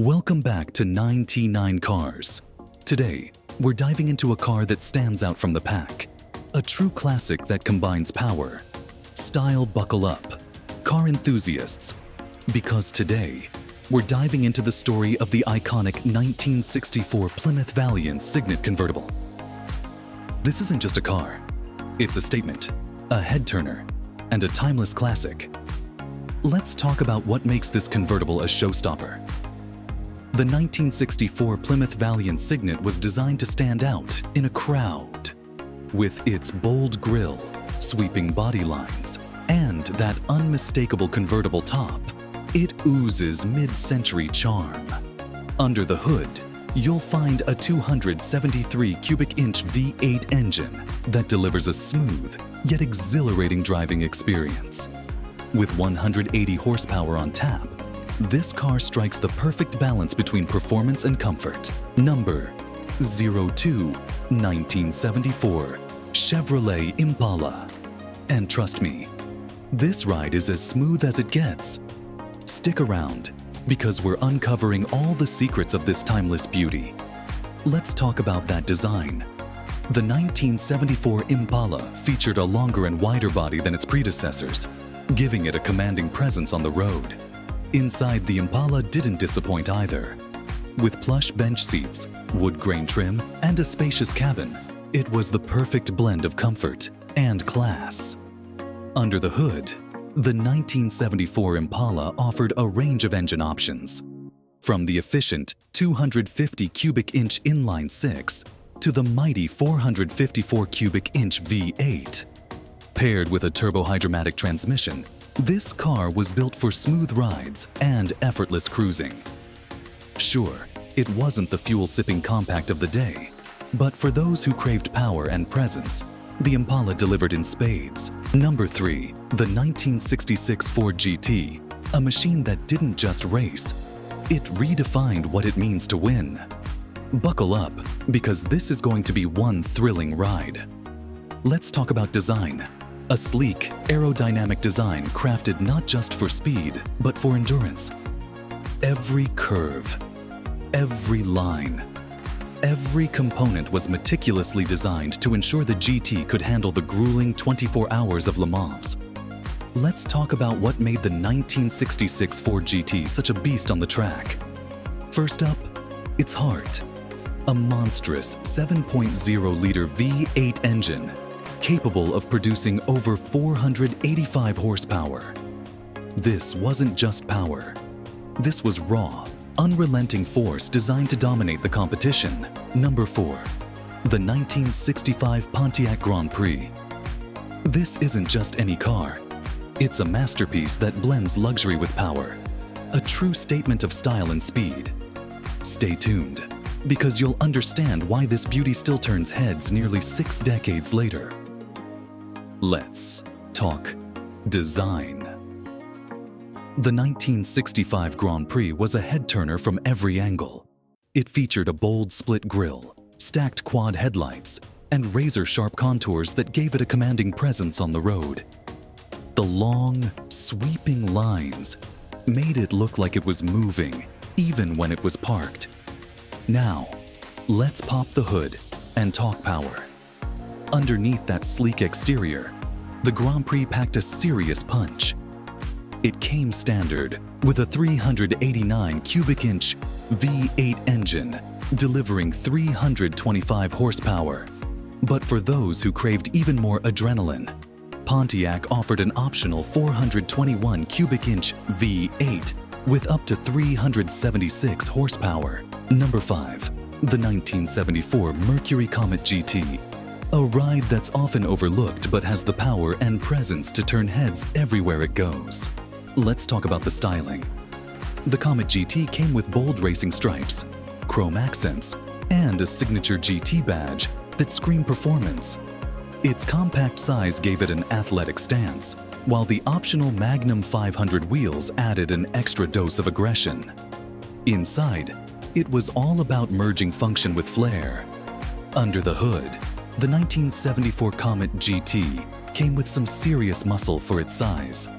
Welcome back to 9T9 Cars. Today, we're diving into a car that stands out from the pack. A true classic that combines power, style. Buckle up, car enthusiasts, because today, we're diving into the story of the iconic 1964 Plymouth Valiant Signet convertible. This isn't just a car, it's a statement, a head-turner, and a timeless classic. Let's talk about what makes this convertible a showstopper. The 1964 Plymouth Valiant Signet was designed to stand out in a crowd. With its bold grille, sweeping body lines, and that unmistakable convertible top, it oozes mid-century charm. Under the hood, you'll find a 273 cubic inch V8 engine that delivers a smooth yet exhilarating driving experience. With 180 horsepower on tap, this car strikes the perfect balance between performance and comfort. Number 02, 1974 Chevrolet Impala. And trust me, this ride is as smooth as it gets. Stick around, because we're uncovering all the secrets of this timeless beauty. Let's talk about that design. The 1974 Impala featured a longer and wider body than its predecessors, giving it a commanding presence on the road. Inside, the Impala didn't disappoint either. With plush bench seats, wood grain trim, and a spacious cabin, it was the perfect blend of comfort and class. Under the hood, the 1974 Impala offered a range of engine options, from the efficient 250 cubic inch inline six to the mighty 454 cubic inch V8. Paired with a turbo-hydromatic transmission, this car was built for smooth rides and effortless cruising. Sure, it wasn't the fuel-sipping compact of the day, but for those who craved power and presence, the Impala delivered in spades. Number 3, the 1966 Ford GT, a machine that didn't just race, it redefined what it means to win. Buckle up, because this is going to be one thrilling ride. Let's talk about design. A sleek, aerodynamic design crafted not just for speed, but for endurance. Every curve, every line, every component was meticulously designed to ensure the GT could handle the grueling 24 hours of Le Mans. Let's talk about what made the 1966 Ford GT such a beast on the track. First up, its heart. A monstrous 7.0-liter V8 engine capable of producing over 485 horsepower. This wasn't just power. This was raw, unrelenting force designed to dominate the competition. Number 4, the 1965 Pontiac Grand Prix. This isn't just any car. It's a masterpiece that blends luxury with power, a true statement of style and speed. Stay tuned, because you'll understand why this beauty still turns heads nearly 6 decades later. Let's talk design. The 1965 Grand Prix was a head-turner from every angle. It featured a bold split grille, stacked quad headlights, and razor-sharp contours that gave it a commanding presence on the road. The long, sweeping lines made it look like it was moving, even when it was parked. Now, let's pop the hood and talk power. Underneath that sleek exterior, the Grand Prix packed a serious punch. It came standard with a 389 cubic inch V8 engine, delivering 325 horsepower. But for those who craved even more adrenaline, Pontiac offered an optional 421 cubic inch V8 with up to 376 horsepower. Number 5, the 1974 Mercury Comet GT. A ride that's often overlooked but has the power and presence to turn heads everywhere it goes. Let's talk about the styling. The Comet GT came with bold racing stripes, chrome accents, and a signature GT badge that screamed performance. Its compact size gave it an athletic stance, while the optional Magnum 500 wheels added an extra dose of aggression. Inside, it was all about merging function with flair. Under the hood, the 1974 Comet GT came with some serious muscle for its size.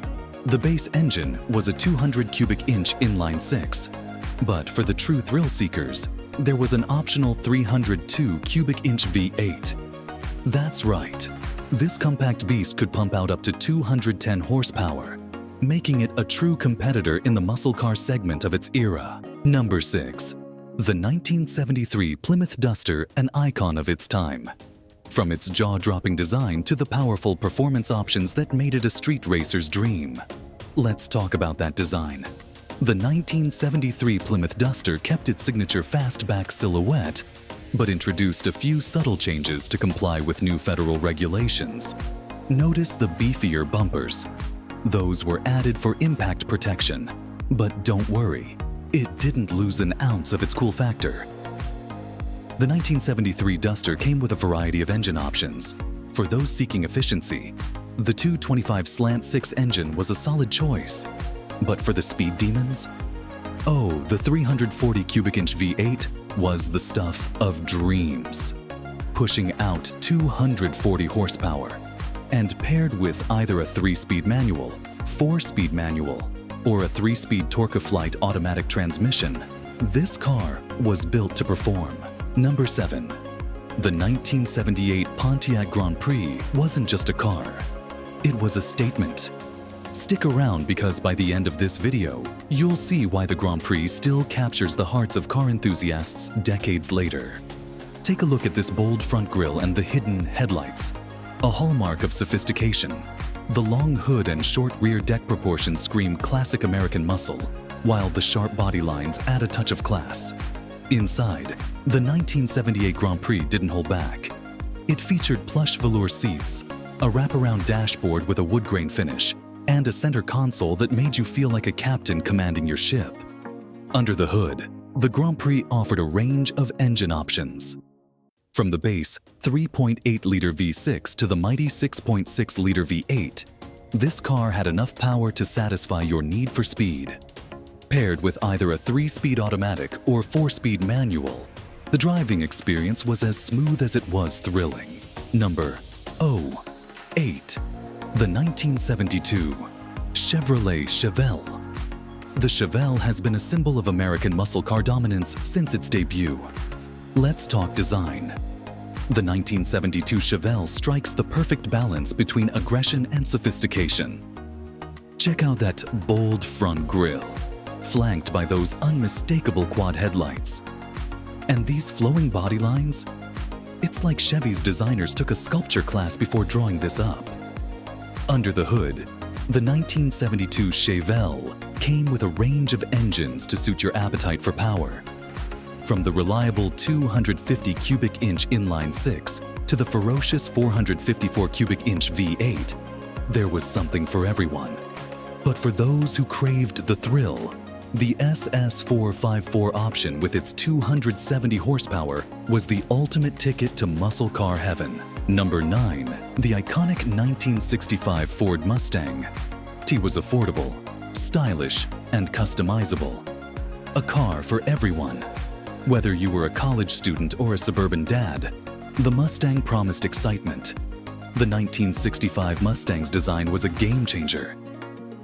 The base engine was a 200 cubic inch inline six, But for the true thrill seekers, there was an optional 302 cubic inch V8. That's right. This compact beast could pump out up to 210 horsepower, making it a true competitor in the muscle car segment of its era. Number 6. The 1973 Plymouth Duster, an icon of its time. From its jaw-dropping design to the powerful performance options that made it a street racer's dream. Let's talk about that design. The 1973 Plymouth Duster kept its signature fastback silhouette, but introduced a few subtle changes to comply with new federal regulations. Notice the beefier bumpers. Those were added for impact protection. But don't worry, it didn't lose an ounce of its cool factor. The 1973 Duster came with a variety of engine options. For those seeking efficiency, the 225 Slant 6 engine was a solid choice. But for the speed demons? Oh, the 340 cubic inch V8 was the stuff of dreams, pushing out 240 horsepower. And paired with either a 3-speed manual, 4-speed manual, or a 3-speed Torque-of-Flight automatic transmission, this car was built to perform. Number 7. The 1978 Pontiac Grand Prix wasn't just a car. It was a statement. Stick around because by the end of this video, you'll see why the Grand Prix still captures the hearts of car enthusiasts decades later. Take a look at this bold front grille and the hidden headlights. A hallmark of sophistication. The long hood and short rear deck proportions scream classic American muscle, while the sharp body lines add a touch of class. Inside, the 1978 Grand Prix didn't hold back. It featured plush velour seats, a wraparound dashboard with a wood grain finish, and a center console that made you feel like a captain commanding your ship. Under the hood, the Grand Prix offered a range of engine options. From the base 3.8-liter V6 to the mighty 6.6-liter V8, this car had enough power to satisfy your need for speed. Paired with either a 3-speed automatic or 4-speed manual, the driving experience was as smooth as it was thrilling. Number 8. The 1972 Chevrolet Chevelle. The Chevelle has been a symbol of American muscle car dominance since its debut. Let's talk design. The 1972 Chevelle strikes the perfect balance between aggression and sophistication. Check out that bold front grille, flanked by those unmistakable quad headlights. And these flowing body lines? It's like Chevy's designers took a sculpture class before drawing this up. Under the hood, the 1972 Chevelle came with a range of engines to suit your appetite for power. From the reliable 250 cubic inch inline 6 to the ferocious 454 cubic inch V8, there was something for everyone. But for those who craved the thrill, the SS454 option with its 270 horsepower was the ultimate ticket to muscle car heaven. Number 9. The iconic 1965 Ford Mustang. T was affordable, stylish, and customizable. A car for everyone. Whether you were a college student or a suburban dad, the Mustang promised excitement. The 1965 Mustang's design was a game changer.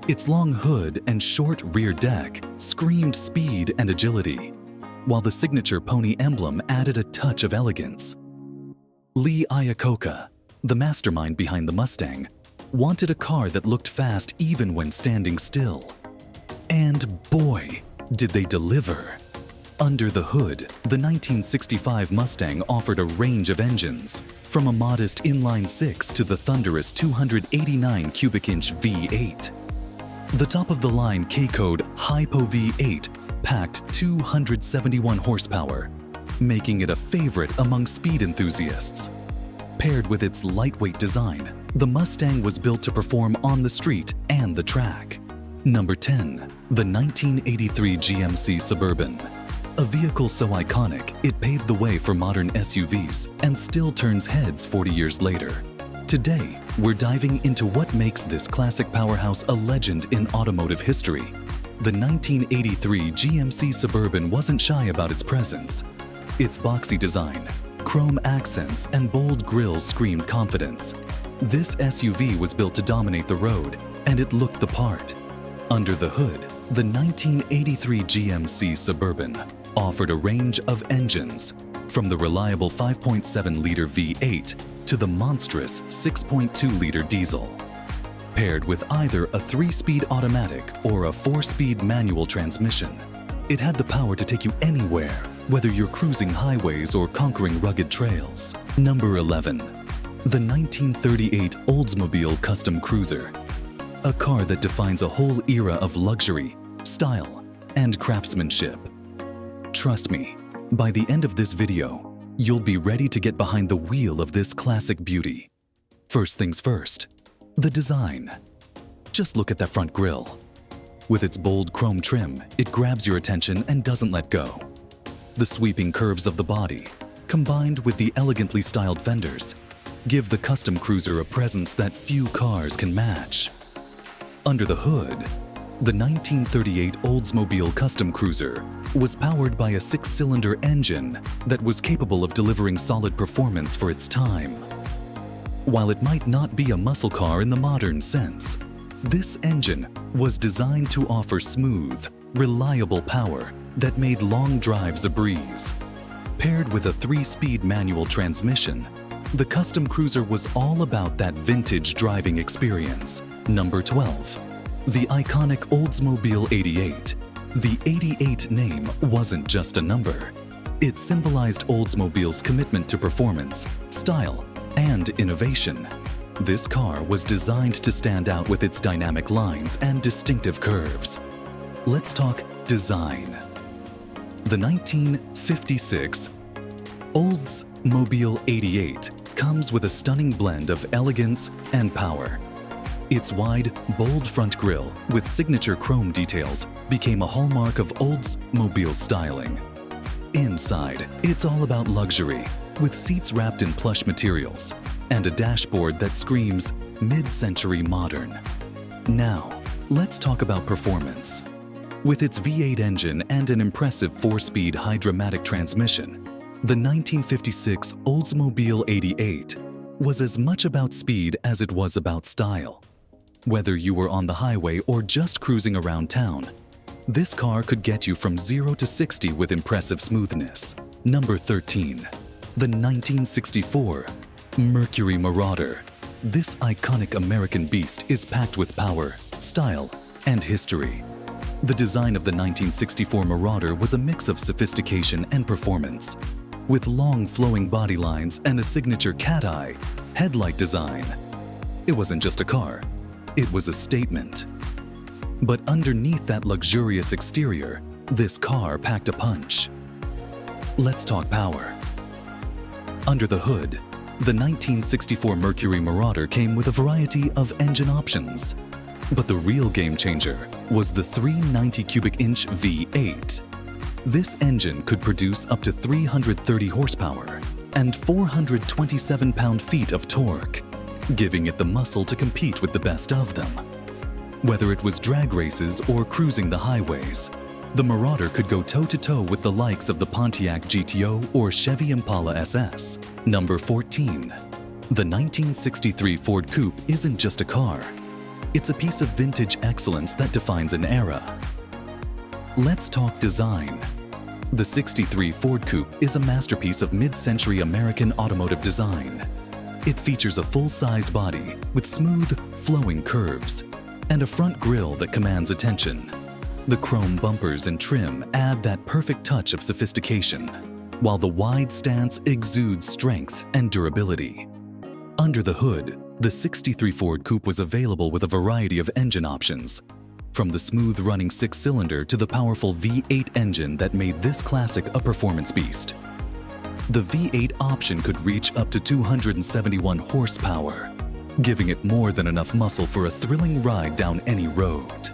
Its long hood and short rear deck screamed speed and agility, while the signature pony emblem added a touch of elegance. Lee Iacocca, the mastermind behind the Mustang, wanted a car that looked fast even when standing still. And boy, did they deliver! Under the hood, the 1965 Mustang offered a range of engines, from a modest inline 6 to the thunderous 289 cubic inch V8. The top-of-the-line K-Code Hypo V8 packed 271 horsepower, making it a favorite among speed enthusiasts. Paired with its lightweight design, the Mustang was built to perform on the street and the track. Number 10. The 1983 GMC Suburban. A vehicle so iconic, it paved the way for modern SUVs and still turns heads 40 years later. Today, we're diving into what makes this classic powerhouse a legend in automotive history. The 1983 GMC Suburban wasn't shy about its presence. Its boxy design, chrome accents, and bold grilles screamed confidence. This SUV was built to dominate the road, and it looked the part. Under the hood, The 1983 GMC Suburban offered a range of engines, from the reliable 5.7-liter V8 to the monstrous 6.2-liter diesel. Paired with either a 3-speed automatic or a 4-speed manual transmission, it had the power to take you anywhere, whether you're cruising highways or conquering rugged trails. Number 11. The 1938 Oldsmobile Custom Cruiser. A car that defines a whole era of luxury, style, and craftsmanship. Trust me, by the end of this video, you'll be ready to get behind the wheel of this classic beauty. First things first, the design. Just look at that front grille. With its bold chrome trim, it grabs your attention and doesn't let go. The sweeping curves of the body, combined with the elegantly styled fenders, give the custom cruiser a presence that few cars can match. Under the hood, the 1938 Oldsmobile Custom Cruiser was powered by a 6-cylinder engine that was capable of delivering solid performance for its time. While it might not be a muscle car in the modern sense, this engine was designed to offer smooth, reliable power that made long drives a breeze. Paired with a 3-speed manual transmission, the Custom Cruiser was all about that vintage driving experience. Number 12. The iconic Oldsmobile 88. The 88 name wasn't just a number. It symbolized Oldsmobile's commitment to performance, style, and innovation. This car was designed to stand out with its dynamic lines and distinctive curves. Let's talk design. The 1956 Oldsmobile 88 comes with a stunning blend of elegance and power. Its wide, bold front grille with signature chrome details became a hallmark of Oldsmobile styling. Inside, it's all about luxury, with seats wrapped in plush materials and a dashboard that screams mid-century modern. Now, let's talk about performance. With its V8 engine and an impressive 4-speed hydromatic transmission, the 1956 Oldsmobile 88 was as much about speed as it was about style. Whether you were on the highway or just cruising around town, this car could get you from 0 to 60 with impressive smoothness. Number 13. The 1964 Mercury Marauder. This iconic American beast is packed with power, style, and history. The design of the 1964 Marauder was a mix of sophistication and performance, with long flowing body lines and a signature cat-eye headlight design. It wasn't just a car, it was a statement. But underneath that luxurious exterior, this car packed a punch. Let's talk power. Under the hood, the 1964 Mercury Marauder came with a variety of engine options. But the real game changer was the 390 cubic inch V8. This engine could produce up to 330 horsepower and 427 pound-feet of torque, giving it the muscle to compete with the best of them. Whether it was drag races or cruising the highways, the Marauder could go toe-to-toe with the likes of the Pontiac GTO or Chevy Impala SS. Number 14. The 1963 Ford Coupe isn't just a car. It's a piece of vintage excellence that defines an era. Let's talk design. The 63 Ford Coupe is a masterpiece of mid-century American automotive design. It features a full-sized body with smooth, flowing curves and a front grille that commands attention. The chrome bumpers and trim add that perfect touch of sophistication, while the wide stance exudes strength and durability. Under the hood, the 63 Ford Coupe was available with a variety of engine options, from the smooth-running 6-cylinder to the powerful V8 engine that made this classic a performance beast. The V8 option could reach up to 271 horsepower, giving it more than enough muscle for a thrilling ride down any road.